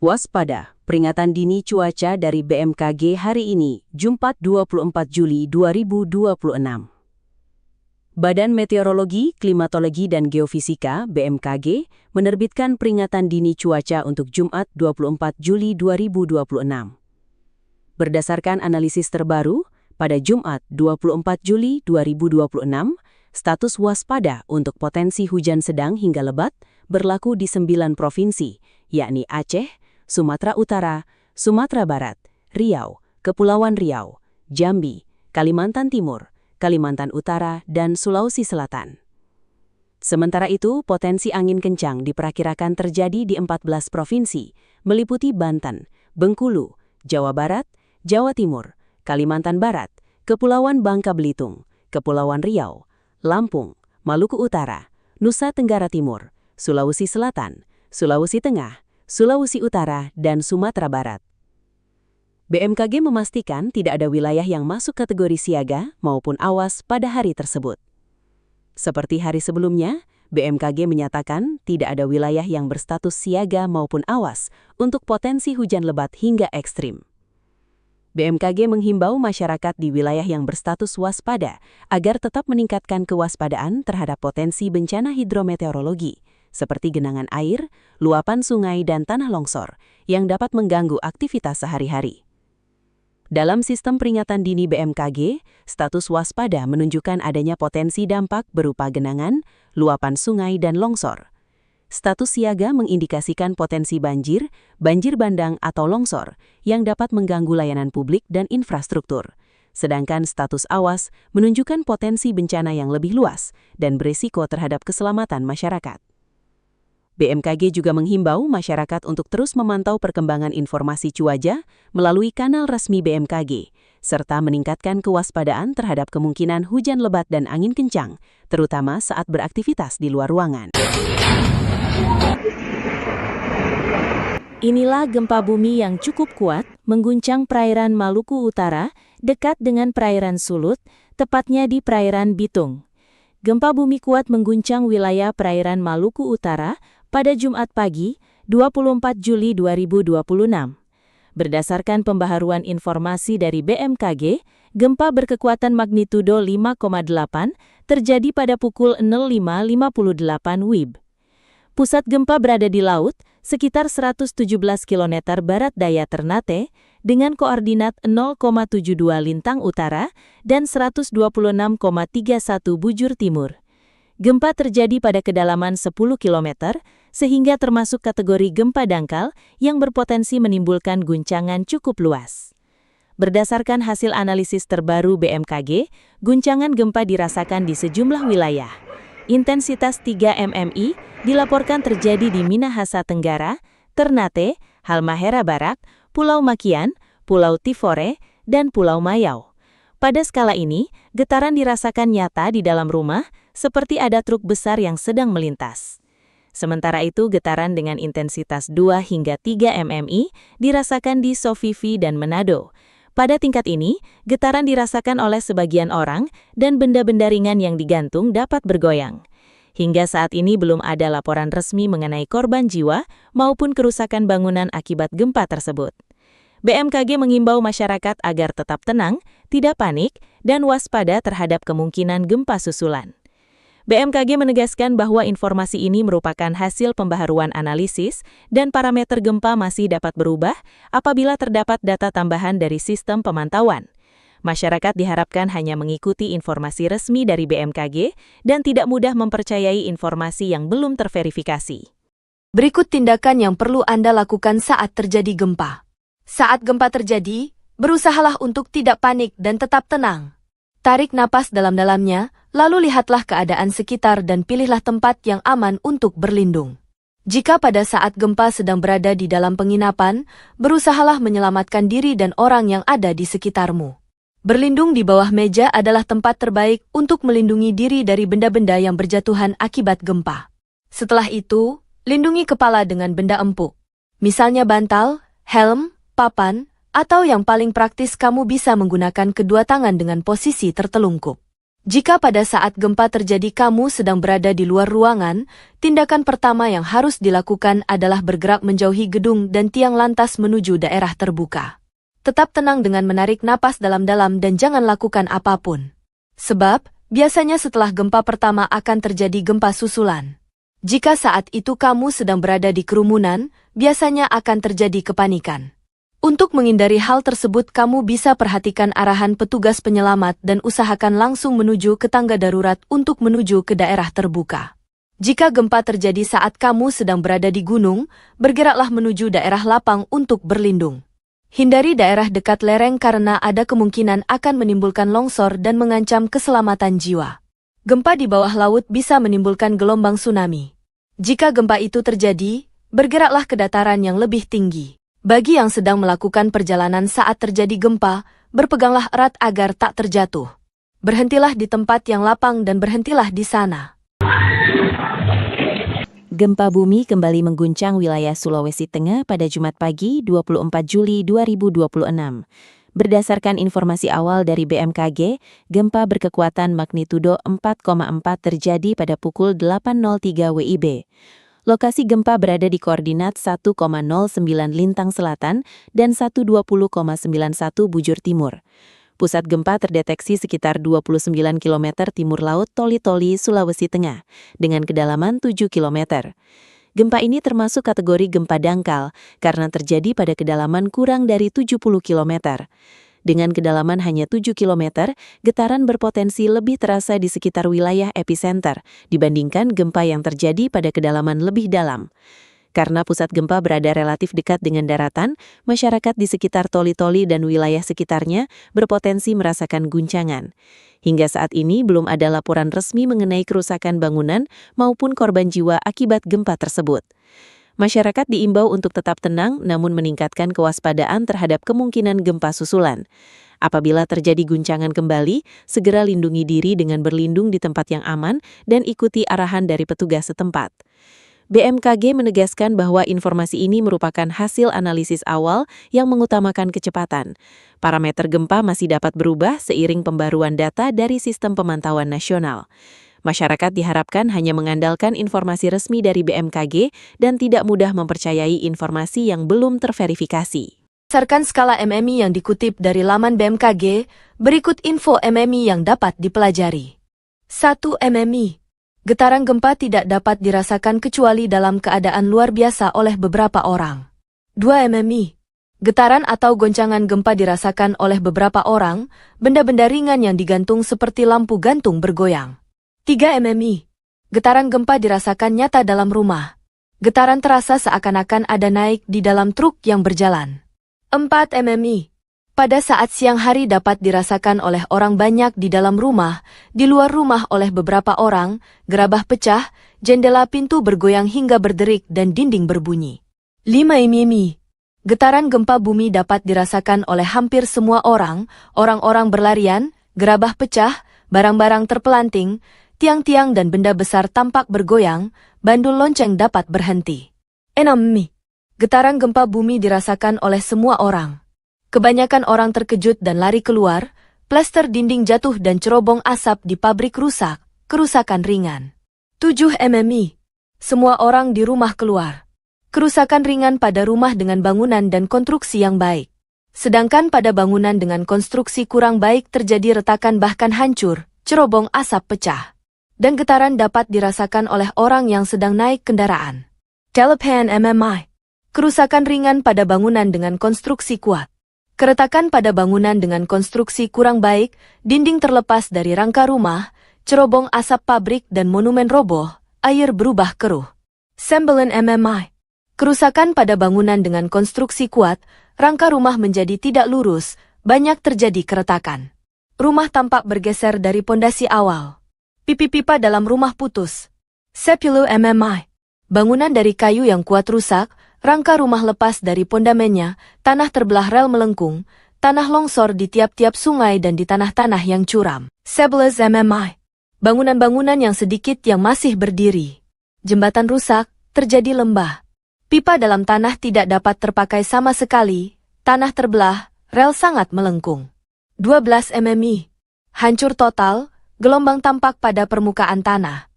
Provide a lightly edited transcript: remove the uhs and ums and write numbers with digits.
Waspada, peringatan dini cuaca dari BMKG hari ini, Jumat 24 Juli 2026. Badan Meteorologi, Klimatologi, dan Geofisika (BMKG) menerbitkan peringatan dini cuaca untuk Jumat 24 Juli 2026. Berdasarkan analisis terbaru, pada Jumat 24 Juli 2026, status waspada untuk potensi hujan sedang hingga lebat berlaku di 9 provinsi, yakni Aceh, Sumatera Utara, Sumatera Barat, Riau, Kepulauan Riau, Jambi, Kalimantan Timur, Kalimantan Utara, dan Sulawesi Selatan. Sementara itu, potensi angin kencang diperkirakan terjadi di 14 provinsi, meliputi Banten, Bengkulu, Jawa Barat, Jawa Timur, Kalimantan Barat, Kepulauan Bangka Belitung, Kepulauan Riau, Lampung, Maluku Utara, Nusa Tenggara Timur, Sulawesi Selatan, Sulawesi Tengah, Sulawesi Utara, dan Sumatera Barat. BMKG memastikan tidak ada wilayah yang masuk kategori siaga maupun awas pada hari tersebut. Seperti hari sebelumnya, BMKG menyatakan tidak ada wilayah yang berstatus siaga maupun awas untuk potensi hujan lebat hingga ekstrim. BMKG menghimbau masyarakat di wilayah yang berstatus waspada agar tetap meningkatkan kewaspadaan terhadap potensi bencana hidrometeorologi, seperti genangan air, luapan sungai, dan tanah longsor yang dapat mengganggu aktivitas sehari-hari. Dalam sistem peringatan dini BMKG, status waspada menunjukkan adanya potensi dampak berupa genangan, luapan sungai, dan longsor. Status siaga mengindikasikan potensi banjir, banjir bandang, atau longsor yang dapat mengganggu layanan publik dan infrastruktur. Sedangkan status awas menunjukkan potensi bencana yang lebih luas dan berisiko terhadap keselamatan masyarakat. BMKG juga menghimbau masyarakat untuk terus memantau perkembangan informasi cuaca melalui kanal resmi BMKG, serta meningkatkan kewaspadaan terhadap kemungkinan hujan lebat dan angin kencang, terutama saat beraktivitas di luar ruangan. Inilah gempa bumi yang cukup kuat mengguncang perairan Maluku Utara, dekat dengan perairan Sulut, tepatnya di perairan Bitung. Gempa bumi kuat mengguncang wilayah perairan Maluku Utara pada Jumat pagi, 24 Juli 2026. Berdasarkan pembaharuan informasi dari BMKG, gempa berkekuatan magnitudo 5,8 terjadi pada pukul 05.58 WIB. Pusat gempa berada di laut, sekitar 117 km barat daya Ternate, dengan koordinat 0,72 lintang utara dan 126,31 bujur timur. Gempa terjadi pada kedalaman 10 km, sehingga termasuk kategori gempa dangkal yang berpotensi menimbulkan guncangan cukup luas. Berdasarkan hasil analisis terbaru BMKG, guncangan gempa dirasakan di sejumlah wilayah. Intensitas 3 mmi dilaporkan terjadi di Minahasa Tenggara, Ternate, Halmahera Barat, Pulau Makian, Pulau Tifore, dan Pulau Mayau. Pada skala ini, getaran dirasakan nyata di dalam rumah, seperti ada truk besar yang sedang melintas. Sementara itu, getaran dengan intensitas 2 hingga 3 mmi dirasakan di Sofifi dan Manado. Pada tingkat ini, getaran dirasakan oleh sebagian orang dan benda-benda ringan yang digantung dapat bergoyang. Hingga saat ini belum ada laporan resmi mengenai korban jiwa maupun kerusakan bangunan akibat gempa tersebut. BMKG mengimbau masyarakat agar tetap tenang, tidak panik, dan waspada terhadap kemungkinan gempa susulan. BMKG menegaskan bahwa informasi ini merupakan hasil pembaharuan analisis dan parameter gempa masih dapat berubah apabila terdapat data tambahan dari sistem pemantauan. Masyarakat diharapkan hanya mengikuti informasi resmi dari BMKG dan tidak mudah mempercayai informasi yang belum terverifikasi. Berikut tindakan yang perlu Anda lakukan saat terjadi gempa. Saat gempa terjadi, berusahalah untuk tidak panik dan tetap tenang. Tarik napas dalam-dalamnya, lalu lihatlah keadaan sekitar dan pilihlah tempat yang aman untuk berlindung. Jika pada saat gempa sedang berada di dalam penginapan, berusahalah menyelamatkan diri dan orang yang ada di sekitarmu. Berlindung di bawah meja adalah tempat terbaik untuk melindungi diri dari benda-benda yang berjatuhan akibat gempa. Setelah itu, lindungi kepala dengan benda empuk. Misalnya bantal, helm, papan, atau yang paling praktis kamu bisa menggunakan kedua tangan dengan posisi tertelungkup. Jika pada saat gempa terjadi kamu sedang berada di luar ruangan, tindakan pertama yang harus dilakukan adalah bergerak menjauhi gedung dan tiang lantas menuju daerah terbuka. Tetap tenang dengan menarik napas dalam-dalam dan jangan lakukan apapun. Sebab, biasanya setelah gempa pertama akan terjadi gempa susulan. Jika saat itu kamu sedang berada di kerumunan, biasanya akan terjadi kepanikan. Untuk menghindari hal tersebut, kamu bisa perhatikan arahan petugas penyelamat dan usahakan langsung menuju ke tangga darurat untuk menuju ke daerah terbuka. Jika gempa terjadi saat kamu sedang berada di gunung, bergeraklah menuju daerah lapang untuk berlindung. Hindari daerah dekat lereng karena ada kemungkinan akan menimbulkan longsor dan mengancam keselamatan jiwa. Gempa di bawah laut bisa menimbulkan gelombang tsunami. Jika gempa itu terjadi, bergeraklah ke dataran yang lebih tinggi. Bagi yang sedang melakukan perjalanan saat terjadi gempa, berpeganglah erat agar tak terjatuh. Berhentilah di tempat yang lapang dan berhentilah di sana. Gempa bumi kembali mengguncang wilayah Sulawesi Tengah pada Jumat pagi 24 Juli 2026. Berdasarkan informasi awal dari BMKG, gempa berkekuatan magnitudo 4,4 terjadi pada pukul 8.03 WIB. Lokasi gempa berada di koordinat 1,09 lintang selatan dan 120,91 bujur timur. Pusat gempa terdeteksi sekitar 29 km timur laut Toli-Toli, Sulawesi Tengah, dengan kedalaman 7 km. Gempa ini termasuk kategori gempa dangkal karena terjadi pada kedalaman kurang dari 70 km. Dengan kedalaman hanya 7 km, getaran berpotensi lebih terasa di sekitar wilayah epicenter dibandingkan gempa yang terjadi pada kedalaman lebih dalam. Karena pusat gempa berada relatif dekat dengan daratan, masyarakat di sekitar Toli-Toli dan wilayah sekitarnya berpotensi merasakan guncangan. Hingga saat ini belum ada laporan resmi mengenai kerusakan bangunan maupun korban jiwa akibat gempa tersebut. Masyarakat diimbau untuk tetap tenang namun meningkatkan kewaspadaan terhadap kemungkinan gempa susulan. Apabila terjadi guncangan kembali, segera lindungi diri dengan berlindung di tempat yang aman dan ikuti arahan dari petugas setempat. BMKG menegaskan bahwa informasi ini merupakan hasil analisis awal yang mengutamakan kecepatan. Parameter gempa masih dapat berubah seiring pembaruan data dari Sistem Pemantauan Nasional. Masyarakat diharapkan hanya mengandalkan informasi resmi dari BMKG dan tidak mudah mempercayai informasi yang belum terverifikasi. Berdasarkan skala MMI yang dikutip dari laman BMKG, berikut info MMI yang dapat dipelajari. 1. MMI. Getaran gempa tidak dapat dirasakan kecuali dalam keadaan luar biasa oleh beberapa orang. 2. MMI. Getaran atau goncangan gempa dirasakan oleh beberapa orang, benda-benda ringan yang digantung seperti lampu gantung bergoyang. 3. MMI. Getaran gempa dirasakan nyata dalam rumah. Getaran terasa seakan-akan ada naik di dalam truk yang berjalan. 4. MMI. Pada saat siang hari dapat dirasakan oleh orang banyak di dalam rumah, di luar rumah oleh beberapa orang, gerabah pecah, jendela pintu bergoyang hingga berderik dan dinding berbunyi. 5. MMI. Getaran gempa bumi dapat dirasakan oleh hampir semua orang, orang-orang berlarian, gerabah pecah, barang-barang terpelanting, tiang-tiang dan benda besar tampak bergoyang, bandul lonceng dapat berhenti. 6. Getaran gempa bumi dirasakan oleh semua orang. Kebanyakan orang terkejut dan lari keluar, plester dinding jatuh dan cerobong asap di pabrik rusak, kerusakan ringan. 7. MMI. Semua orang di rumah keluar. Kerusakan ringan pada rumah dengan bangunan dan konstruksi yang baik. Sedangkan pada bangunan dengan konstruksi kurang baik terjadi retakan bahkan hancur, cerobong asap pecah. Dan getaran dapat dirasakan oleh orang yang sedang naik kendaraan. 8. MMI. Kerusakan ringan pada bangunan dengan konstruksi kuat. Keretakan pada bangunan dengan konstruksi kurang baik, dinding terlepas dari rangka rumah, cerobong asap pabrik dan monumen roboh, air berubah keruh. 9. MMI. Kerusakan pada bangunan dengan konstruksi kuat, rangka rumah menjadi tidak lurus, banyak terjadi keretakan. Rumah tampak bergeser dari pondasi awal. Pipi-pipa dalam rumah putus. 10. MMI. Bangunan dari kayu yang kuat rusak, rangka rumah lepas dari pondamennya, tanah terbelah rel melengkung, tanah longsor di tiap-tiap sungai dan di tanah-tanah yang curam. 11. MMI. Bangunan-bangunan yang sedikit yang masih berdiri. Jembatan rusak, terjadi lembah. Pipa dalam tanah tidak dapat terpakai sama sekali, tanah terbelah, rel sangat melengkung. 12. MMI. Hancur total, gelombang tampak pada permukaan tanah.